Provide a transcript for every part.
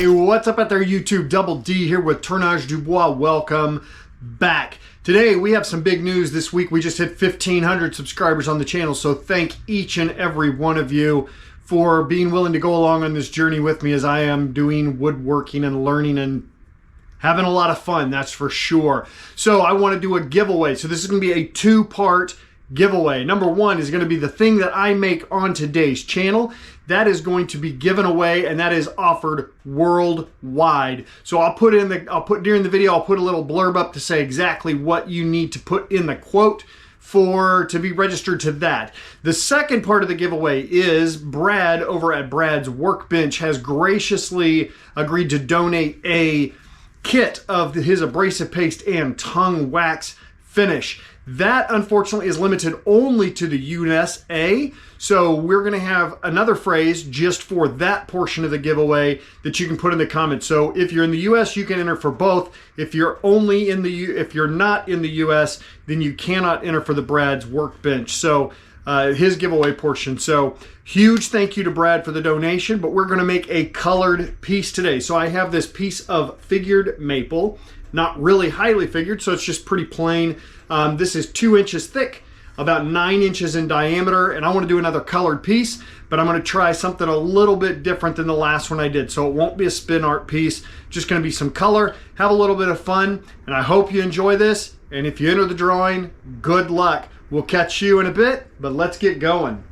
Hey, what's up out there, YouTube? Double D here with Tournage Dubois. Welcome back. Today we have some big news this week. We just hit 1,500 subscribers on the channel, so thank each and every one of you for being willing to go along on this journey with me as I am doing woodworking and learning and having a lot of fun, that's for sure. So I want to do a giveaway. So this is going to be a two-part giveaway. Number one is going to be the thing that I make on today's channel. That is going to be given away, and that is offered worldwide. So I'll put during the video, I'll put a little blurb up to say exactly what you need to put in the quote to be registered to that. The second part of the giveaway is Brad over at Brad's Workbench has graciously agreed to donate a kit of his abrasive paste and tongue wax finish. That unfortunately is limited only to the USA, so we're going to have another phrase just for that portion of the giveaway that you can put in the comments. So if you're in the US, you can enter for both. If you're not in the US, then you cannot enter for the Brad's Workbench. So his giveaway portion. So huge thank you to Brad for the donation, but we're going to make a colored piece today. So I have this piece of figured maple, not really highly figured, so it's just pretty plain. This is 2 inches thick, about 9 inches in diameter, and I want to do another colored piece, but I'm going to try something a little bit different than the last one I did. So it won't be a spin art piece, just going to be some color, have a little bit of fun, and I hope you enjoy this. And if you enter the drawing, good luck. We'll catch you in a bit, but let's get going.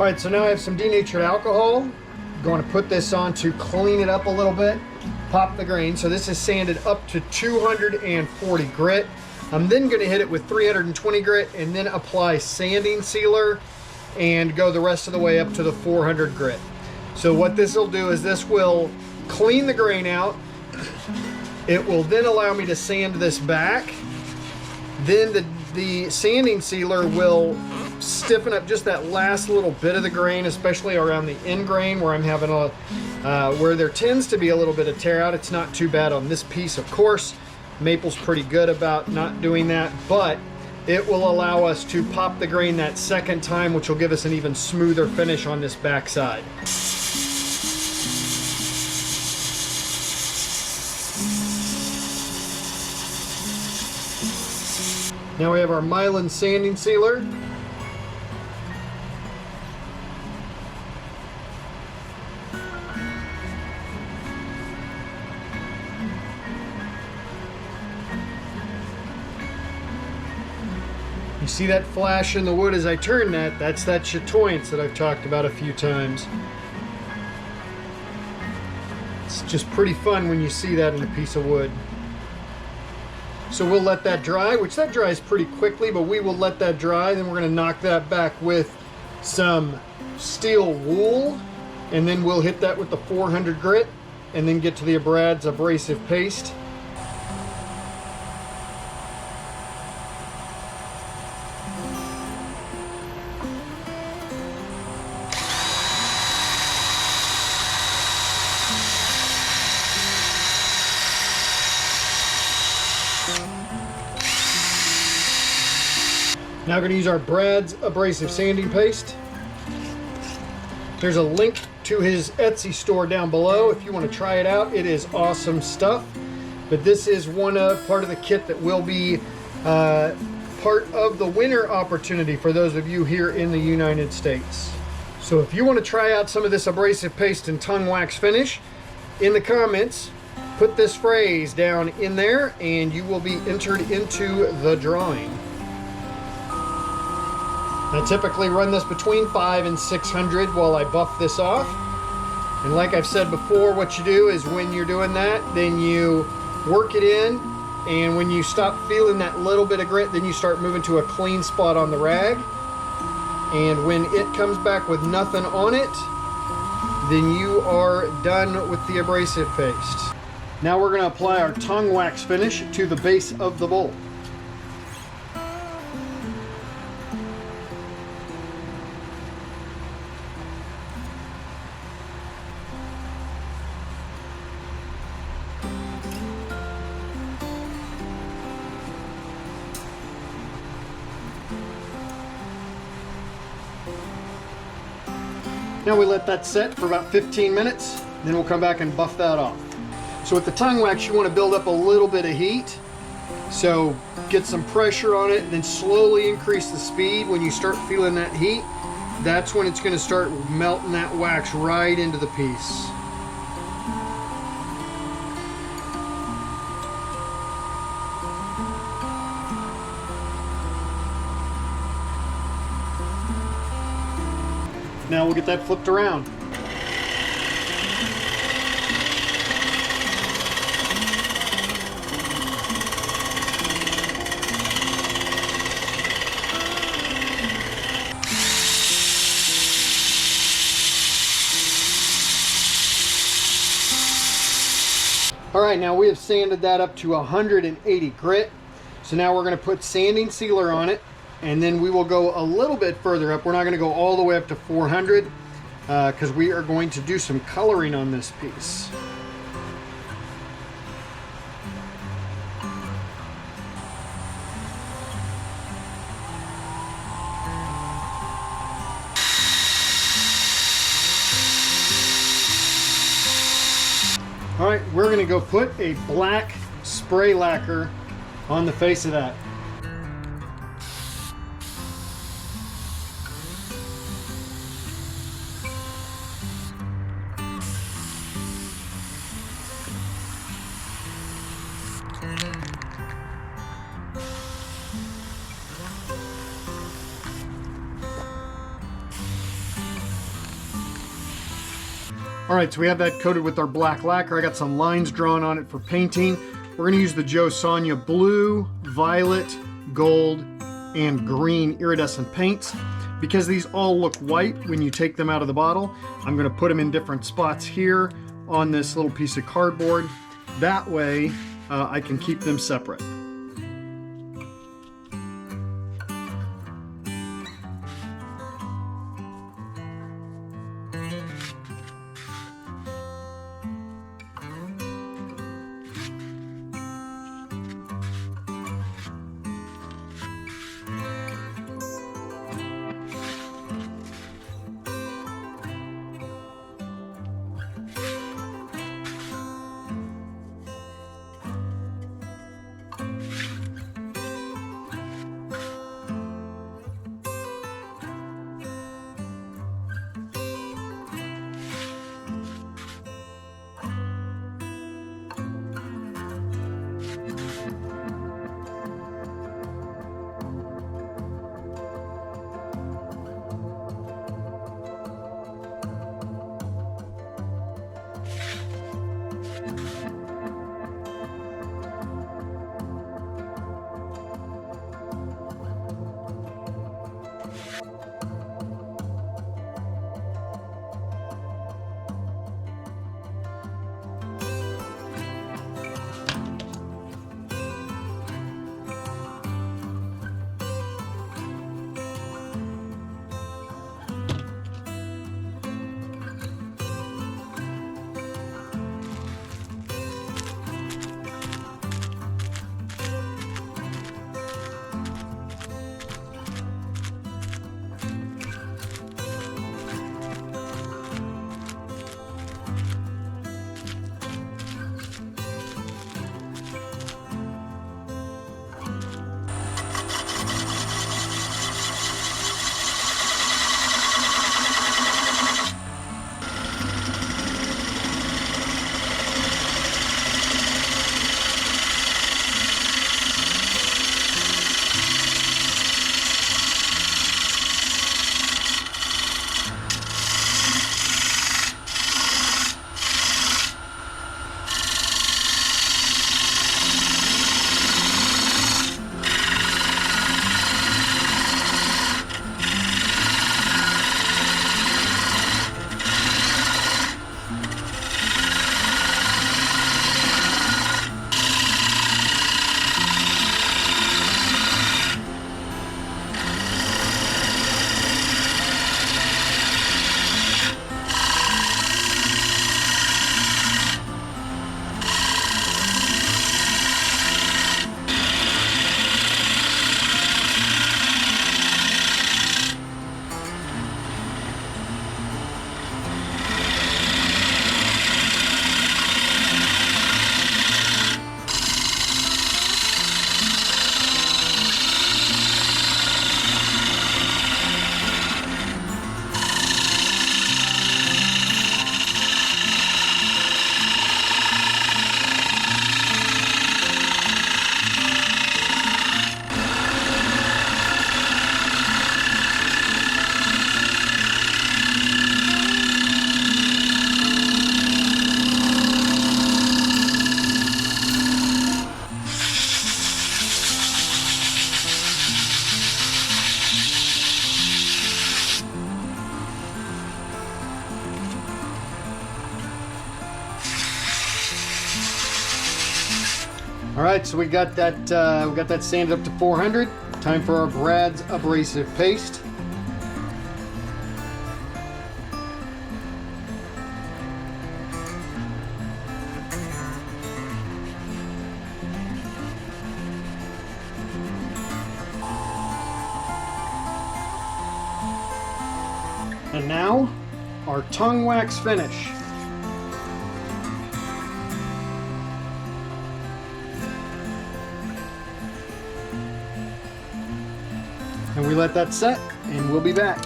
All right, so now I have some denatured alcohol. Going to put this on to clean it up a little bit, pop the grain. So this is sanded up to 240 grit. I'm then going to hit it with 320 grit and then apply sanding sealer and go the rest of the way up to the 400 grit. So what this will do is this will clean the grain out. It will then allow me to sand this back. Then the sanding sealer will stiffen up just that last little bit of the grain, especially around the end grain where I'm having where there tends to be a little bit of tear out. It's not too bad on this piece, of course. Maple's pretty good about not doing that, but it will allow us to pop the grain that second time, which will give us an even smoother finish on this back side. Now we have our myelin sanding sealer. You see that flash in the wood as I turn that? That's that chatoyance that I've talked about a few times. It's just pretty fun when you see that in a piece of wood. So we'll let that dry, which that dries pretty quickly, but we will let that dry. Then we're going to knock that back with some steel wool, and then we'll hit that with the 400 grit, and then get to the abrasive paste. Now we're going to use our Brad's abrasive sanding paste. There's a link to his Etsy store down below if you want to try it out. It is awesome stuff. But this is one part of the kit that will be part of the winter opportunity for those of you here in the United States. So if you want to try out some of this abrasive paste and tongue wax finish, in the comments, put this phrase down in there and you will be entered into the drawing. I typically run this between 500 and 600 while I buff this off. And like I've said before, what you do is when you're doing that, then you work it in, and when you stop feeling that little bit of grit, then you start moving to a clean spot on the rag. And when it comes back with nothing on it, then you are done with the abrasive paste. Now we're going to apply our tongue wax finish to the base of the bowl. Now we let that set for about 15 minutes, then we'll come back and buff that off. So with the tongue wax, you want to build up a little bit of heat. So get some pressure on it, and then slowly increase the speed. When you start feeling that heat, that's when it's going to start melting that wax right into the piece. Now we'll get that flipped around. All right, now we have sanded that up to 180 grit. So now we're going to put sanding sealer on it, and then we will go a little bit further up. We're not going to go all the way up to 400 because we are going to do some coloring on this piece. All right, we're going to go put a black spray lacquer on the face of that. All right, so we have that coated with our black lacquer. I got some lines drawn on it for painting. We're gonna use the Jo Sonja blue, violet, gold, and green iridescent paints. Because these all look white when you take them out of the bottle, I'm gonna put them in different spots here on this little piece of cardboard. That way, I can keep them separate. All right, so we got that sanded up to 400. Time for our Brad's abrasive paste. And now, our tongue wax finish. And we let that set, and we'll be back.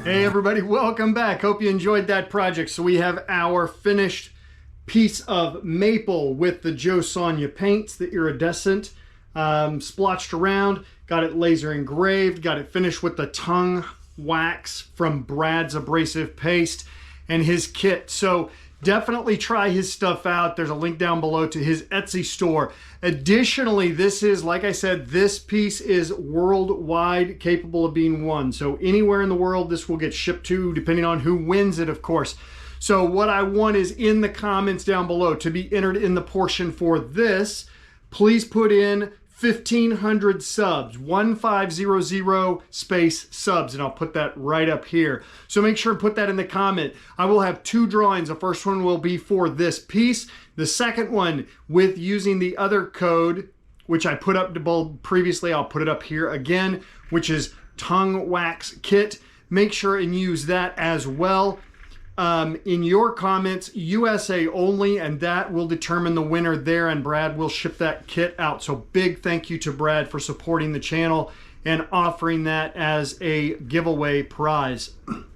Hey everybody, welcome back. Hope you enjoyed that project. So we have our finished piece of maple with the Jo Sonja paints, the iridescent, splotched around, got it laser engraved, got it finished with the Tung wax from Brad's Abrasive paste and his kit. So definitely try his stuff out. There's a link down below to his Etsy store. Additionally, this is, like I said, this piece is worldwide, capable of being won. So anywhere in the world this will get shipped to, depending on who wins it, of course. So what I want is in the comments down below to be entered in the portion for this. Please put in 1,500 subs, 1500 space subs, and I'll put that right up here. So make sure to put that in the comment. I will have two drawings. The first one will be for this piece. The second one with using the other code, which I put up previously, I'll put it up here again, which is Tung Wax Kit. Make sure and use that as well. In your comments, USA only, and that will determine the winner there, and Brad will ship that kit out. So big thank you to Brad for supporting the channel and offering that as a giveaway prize. I'm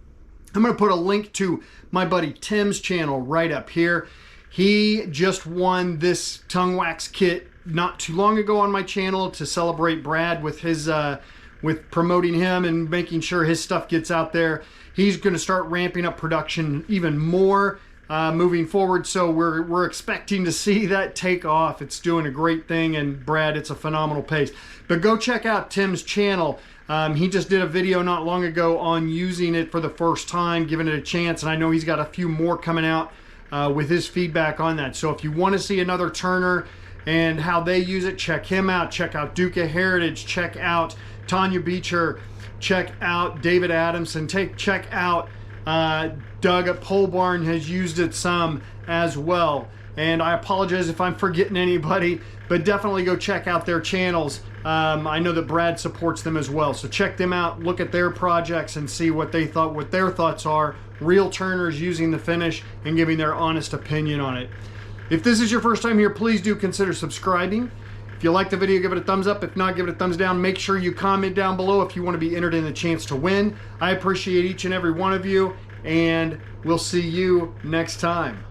going to put a link to my buddy Tim's channel right up here. He just won this Tung Wax kit not too long ago on my channel to celebrate Brad with his with promoting him and making sure his stuff gets out there. He's going to start ramping up production even more moving forward. So we're expecting to see that take off. It's doing a great thing, and Brad, it's a phenomenal pace. But go check out Tim's channel. He just did a video not long ago on using it for the first time, giving it a chance, and I know he's got a few more coming out with his feedback on that. So if you want to see another turner and how they use it, check him out. Check out Duke of Heritage. Check out Tanya Beecher. Check out David Adamson. Check out Doug at Pole Barn has used it some as well. And I apologize if I'm forgetting anybody, but definitely go check out their channels. I know that Brad supports them as well. So check them out, look at their projects and see what they thought, what their thoughts are. Real turners using the finish and giving their honest opinion on it. If this is your first time here, please do consider subscribing. If you like the video, give it a thumbs up. If not, give it a thumbs down. Make sure you comment down below if you want to be entered in the chance to win. I appreciate each and every one of you, and we'll see you next time.